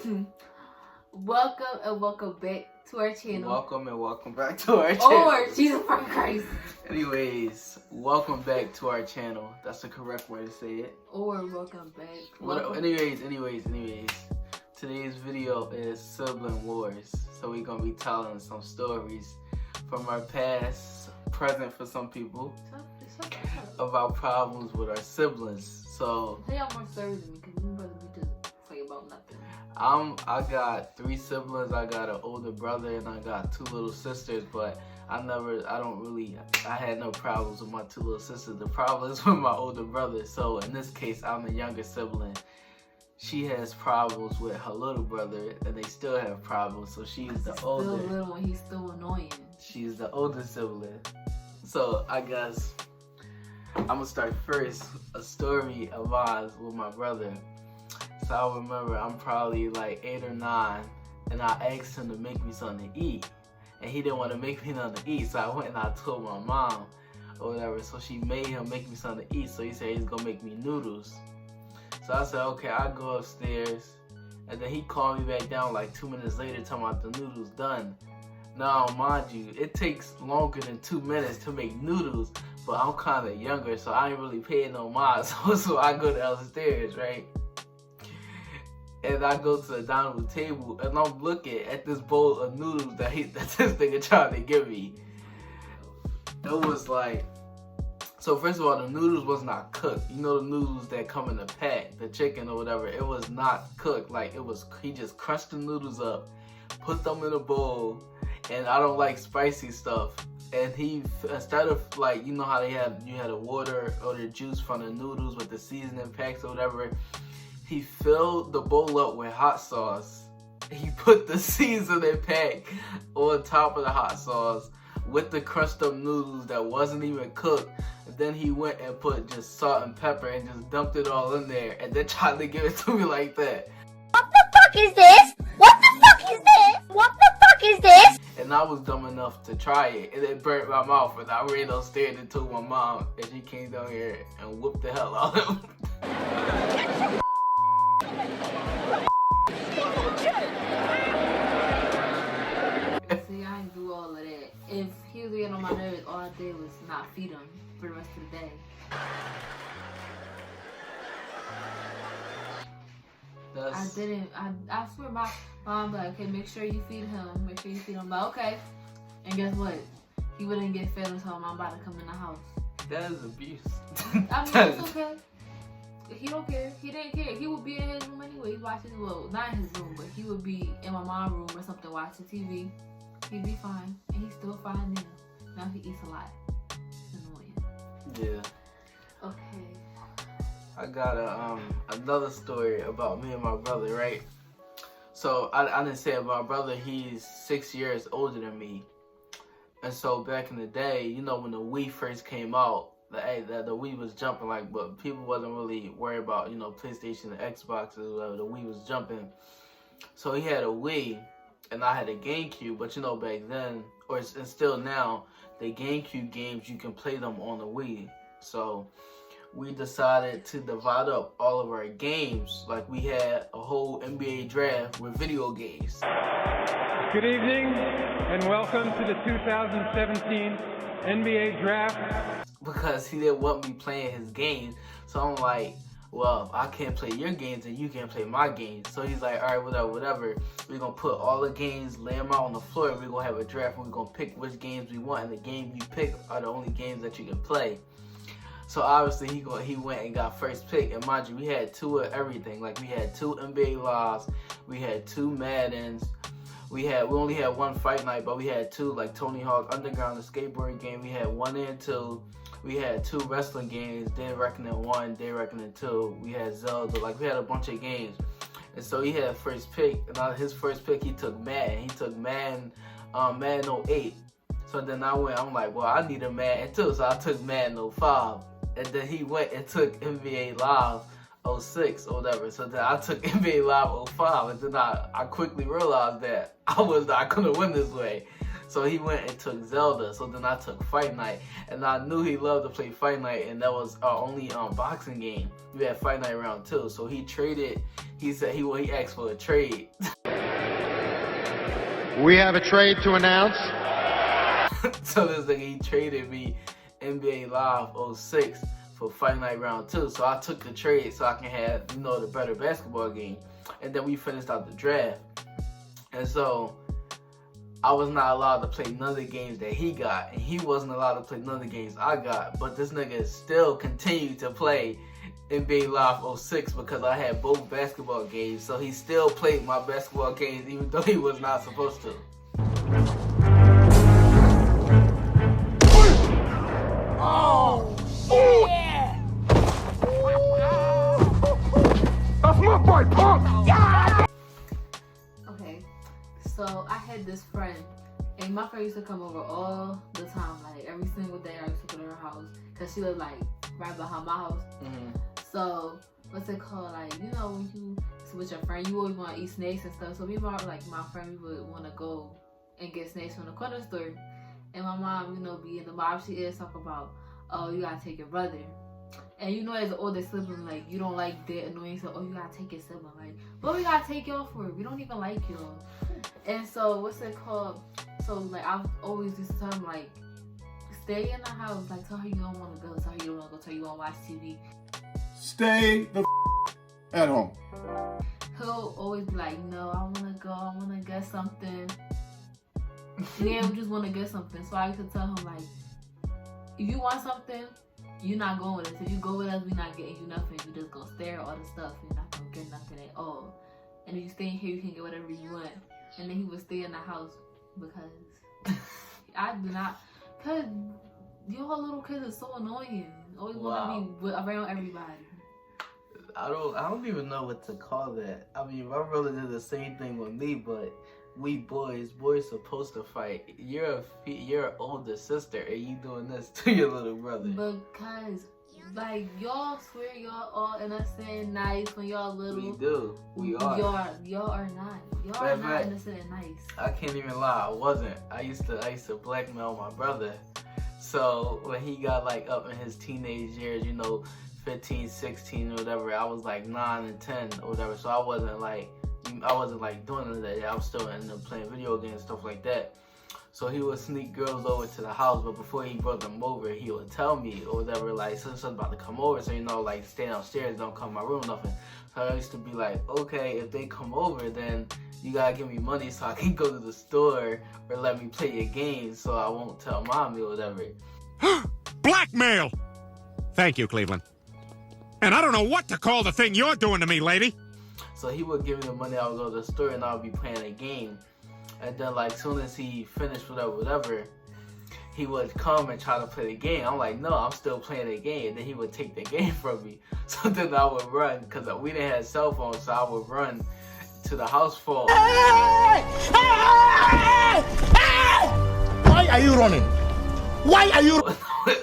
Welcome and welcome back to our channel. Welcome and welcome back to our channel. Or Jesus fucking Christ. Anyways, welcome back to our channel. That's the correct way to say it. Or welcome back. Anyways. Today's video is Sibling Wars. So we're gonna be telling some stories from our past, present for some people, about problems with our siblings. So tell y'all more stories than me, because you brother we just play about nothing. I got 3 siblings. I got an older brother and I got 2 little sisters, but I had no problems with my 2 little sisters. The problem is with my older brother. So in this case, I'm the younger sibling. She has problems with her little brother, and they still have problems. So she's the older. Still little and he's still annoying. She's the older sibling. So I guess I'm gonna start first. A story of mine with my brother. So I remember I'm probably like 8 or 9, and I asked him to make me something to eat, and he didn't want to make me nothing to eat. So I went and I told my mom or whatever. So she made him make me something to eat. So he said he's gonna make me noodles. So I said, okay, I'll go upstairs. And then he called me back down like 2 minutes later talking about the noodles done. Now, mind you, it takes longer than 2 minutes to make noodles, but I'm kind of younger, so I ain't really paying no mind. So I go downstairs, right? And I go to the dining room table, and I'm looking at this bowl of noodles that this nigga trying to give me. It was like, so first of all, the noodles was not cooked. You know the noodles that come in the pack, the chicken or whatever, it was not cooked. Like he just crushed the noodles up, put them in a bowl, and I don't like spicy stuff. And he, instead of like, you know how you had the water or the juice from the noodles with the seasoning packs or whatever, he filled the bowl up with hot sauce. He put the seasoning pack on top of the hot sauce with the crushed up noodles that wasn't even cooked. And then he went and put just salt and pepper and just dumped it all in there and then tried to give it to me like that. What the fuck is this? What the fuck is this? What the fuck is this? And I was dumb enough to try it, and it burnt my mouth. And I ran upstairs and told my mom, and she came down here and whooped the hell out of him. See, I ain't do all of that. If he was getting on my nerves, all I did was not feed him for the rest of the day. I swear my mom like, okay, make sure you feed him. Make sure you feed him. But okay. And guess what? He wouldn't get fed until I'm about to come in the house. That is abuse. I mean, it's okay. He don't care. He didn't care. He would be in his room anyway. He watches, well, not in his room, but he would be in my mom's room or something watching TV. He'd be fine. And he's still fine now. Now he eats a lot. It's annoying. Yeah. Okay. I got another story about me and my brother, right? So I didn't say it, but my brother, he's 6 years older than me. And so back in the day, you know, when the Wii first came out, the Wii was jumping, like, but people wasn't really worried about, you know, PlayStation and Xbox or whatever. The Wii was jumping. So he had a Wii and I had a GameCube, but you know, back then, and still now, the GameCube games, you can play them on the Wii. So we decided to divide up all of our games. Like, we had a whole NBA draft with video games. Good evening and welcome to the 2017 NBA draft. Because he didn't want me playing his games. So I'm like, well, if I can't play your games and you can't play my games. So he's like, all right, whatever. We're going to put all the games, lay them out on the floor, and we're going to have a draft, and we're going to pick which games we want, and the game you pick are the only games that you can play. So obviously he went and got first pick, and mind you, we had 2 of everything. Like, we had 2 NBA Lives, we had 2 Maddens, we only had 1 Fight Night, but we had 2, like Tony Hawk Underground, the skateboard game. We had 1 and 2. We had 2 wrestling games, Dead Reckoning 1, Dead Reckoning 2. We had Zelda, like, we had a bunch of games. And so he had first pick, and out of his first pick, he took Madden. He took Madden 08. So then I'm like, well, I need a Madden too. So I took Madden 05. And then he went and took NBA Live 06 or whatever. So then I took NBA Live 05. And then I quickly realized that I was not going to win this way. So he went and took Zelda. So then I took Fight Night, and I knew he loved to play Fight Night, and that was our only boxing game. We had Fight Night round 2. So he traded. He said he asked for a trade. We have a trade to announce. So this nigga, he traded me NBA Live 06 for Fight Night round 2. So I took the trade so I can have, you know, the better basketball game. And then we finished out the draft. And so I was not allowed to play none of the games that he got, and he wasn't allowed to play none of the games I got. But this nigga still continued to play NBA Live 06 because I had both basketball games. So he still played my basketball games even though he was not supposed to. Oh, shit! That's my boy, punk! Okay, so I had this friend, and my friend used to come over all the time, like every single day. I used to go to her house because she lived like right behind my house. So what's it called? Like, you know, when you with your friend, you always want to eat snakes and stuff. So we were like, my friend, we would want to go and get snakes from the corner store. And my mom, you know, be in the mob, she is talk about, oh, you gotta take your brother. And you know, as an older sibling, like, you don't like that annoying, so, oh, you gotta take your sibling. Like, what we gotta take y'all for? We don't even like y'all. And so, what's it called? So, like, I always used to tell him, like, stay in the house. Like, tell her you don't want to go. Tell her you don't want to go. Tell her you want to watch TV. Stay the at home. He'll always be like, no, I want to go. I want to get something. Yeah, we just want to get something. So I used to tell him, like, if you want something, you're not going with us. If you go with us, we're not getting you nothing. You just gonna stare at all the stuff. You're not gonna get nothing at all. And if you stay in here, you can get whatever you want. And then he would stay in the house because I do not. Cause your little kids are so annoying. Always want to be around everybody. I don't even know what to call that. I mean, my brother did the same thing with me, but we boys supposed to fight. You're an older sister, and you doing this to your little brother. Because, like, y'all swear y'all all innocent and nice when y'all little. We do. We are. Y'all are not. Y'all are not innocent and nice. I can't even lie. I wasn't. I used to blackmail my brother. So when he got like up in his teenage years, you know, 15, 16 or whatever, I was like 9 and 10 or whatever. So I wasn't like doing none of that. I was still playing video games and stuff like that. So he would sneak girls over to the house, but before he brought them over, he would tell me or whatever, like, something's about to come over, so, you know, like, stay downstairs, don't come in my room, nothing. So I used to be like, okay, if they come over, then you gotta give me money so I can go to the store or let me play your games so I won't tell mommy or whatever. Blackmail! Thank you, Cleveland. And I don't know what to call the thing you're doing to me, lady. So he would give me the money, I would go to the store and I would be playing a game. And then, like, soon as he finished whatever, he would come and try to play the game. I'm like, no, I'm still playing the game. And then he would take the game from me. So then I would run, because we didn't have cell phones, so I would run to the house phone. Why are you running? Why are you?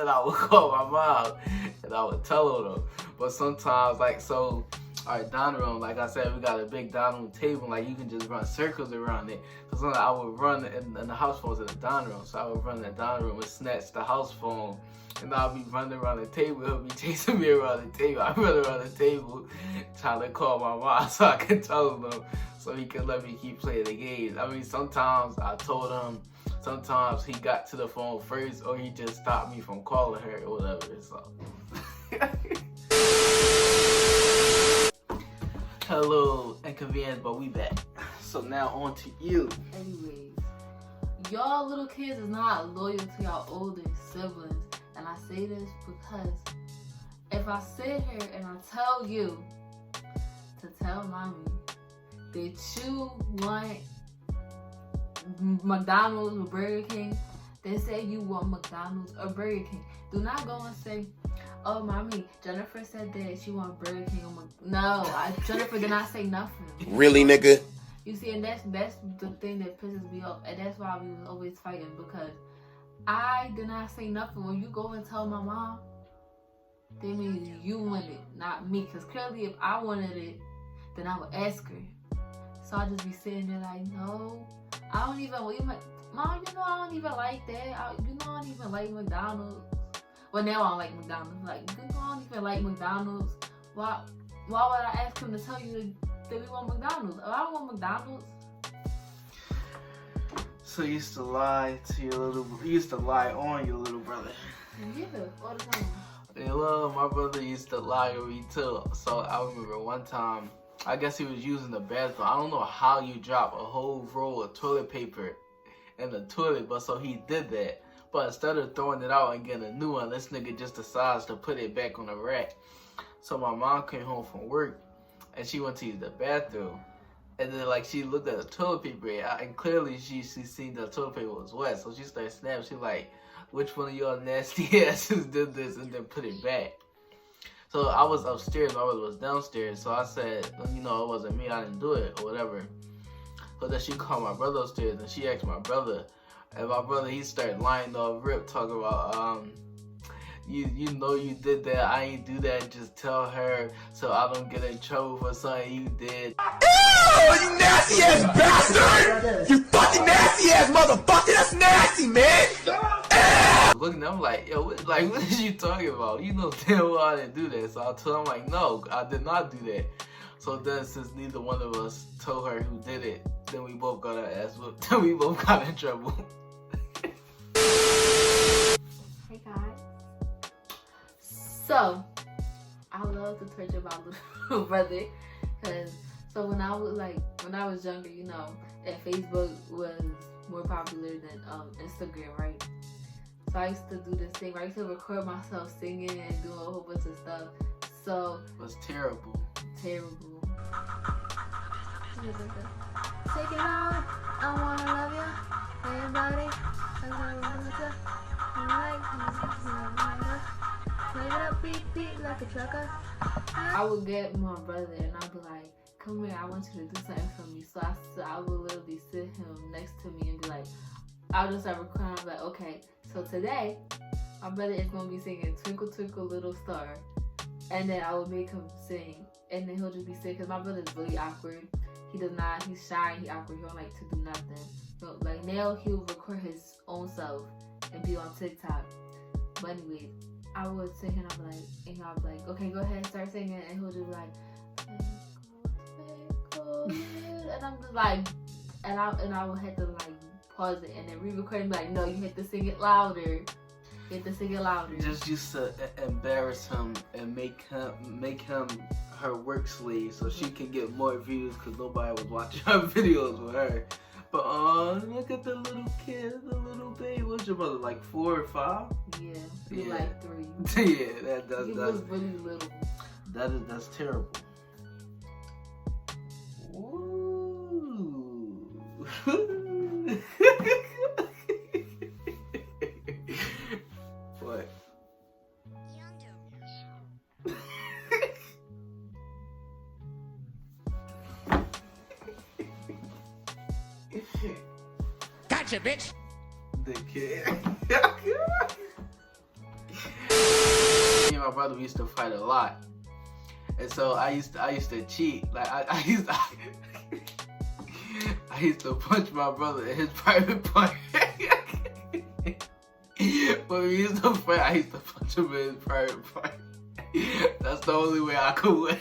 And I would call my mom, and I would tell her though. But sometimes, like, so, our dining room, like I said, we got a big dining room table, like you can just run circles around it. So sometimes I would run in the house phones in the dining room. So I would run in the dining room and snatch the house phone. And I'll be running around the table. He'll be chasing me around the table. I run around the table trying to call my mom so I can tell him so he can let me keep playing the games. I mean, sometimes I told him, sometimes he got to the phone first or he just stopped me from calling her or whatever. So. Hello, inconvenience, but we back. So now on to you. Anyways, y'all little kids is not loyal to y'all older siblings. And I say this because if I sit here and I tell you to tell mommy that you want McDonald's or Burger King, then say you want McDonald's or Burger King. Do not go and say, oh, mommy, Jennifer said that she want Burger King. No, Jennifer did not say nothing. Really, nigga? You see, and that's the thing that pisses me off. And that's why we was always fighting, because I did not say nothing. When you go and tell my mom, that means you want it, not me. Because clearly, if I wanted it, then I would ask her. So I just be sitting there like, no, I don't even, Mom, you know I don't even like that. You know I don't even like McDonald's. Well, now I don't like McDonald's. Like, you know I don't even like McDonald's. Why would I ask him to tell you that we want McDonald's? If I don't want McDonald's. So you used to lie to your you used to lie on your little brother. Yeah, all the time. Yeah, well, my brother used to lie on me too. So I remember one time, I guess he was using the bathroom. I don't know how you drop a whole roll of toilet paper in the toilet, but so he did that. But instead of throwing it out and getting a new one, this nigga just decides to put it back on the rack. So my mom came home from work and she went to use the bathroom. And then like she looked at the toilet paper and clearly she seen the toilet paper was wet. So she started snapping. She like, which one of y'all nasty asses did this, and then put it back? So I was upstairs, my brother was downstairs. So I said, you know, it wasn't me, I didn't do it or whatever. So then she called my brother upstairs and she asked my brother. And my brother, he started lying off rip, talking about, you know you did that, I ain't do that, just tell her so I don't get in trouble for something you did. Ew, you nasty ass bastard! You fucking nasty ass motherfucker! That's nasty, man! Looking at him like, yo, what is you talking about? You know damn well I didn't do that. So I told him like, no, I did not do that. So then since neither one of us told her who did it, then we both got our ass whooped. Then we both got in trouble. Hey guys. So, I love to torture my little brother. Cause so when I was younger, you know, and Facebook was more popular than Instagram, right? So I used to do this thing where I used to record myself singing and doing a whole bunch of stuff. So It was terrible. terrible. Take it out, I wanna love you, everybody. Like a trucker. I would get my brother and I'd be like, come here, I want you to do something for me. So I would literally sit him next to me and be like, I'll just start recording. I'm like, okay, so today my brother is gonna be singing Twinkle Twinkle Little Star, and then I would make him sing, and then he'll just be singing. Cause my brother's really awkward. He's shy, he's awkward. He don't like to do nothing. So, like now he'll record his own self and be on TikTok. But anyways, I would sing and I'll be like, okay, go ahead, start singing, and he'll just be like, Twinkle, twinkle, and I'm just like, and I would have to like pause it and then re-record and be like, no, you have to sing it louder. You have to sing it louder. Just used to embarrass him and make him her work slave so she can get more views because nobody was watching her videos with her. But look at the little kid, the little baby. What's your brother, like 4 or 5? Yeah, he was like 3. Yeah, He was really little. That's terrible. Ooh. What? Gotcha, bitch! The kid. Me and my brother, we used to fight a lot. And so I used to cheat. Like I used to punch my brother in his private part. When we used to fight, I used to punch him in his private part. That's the only way I could win.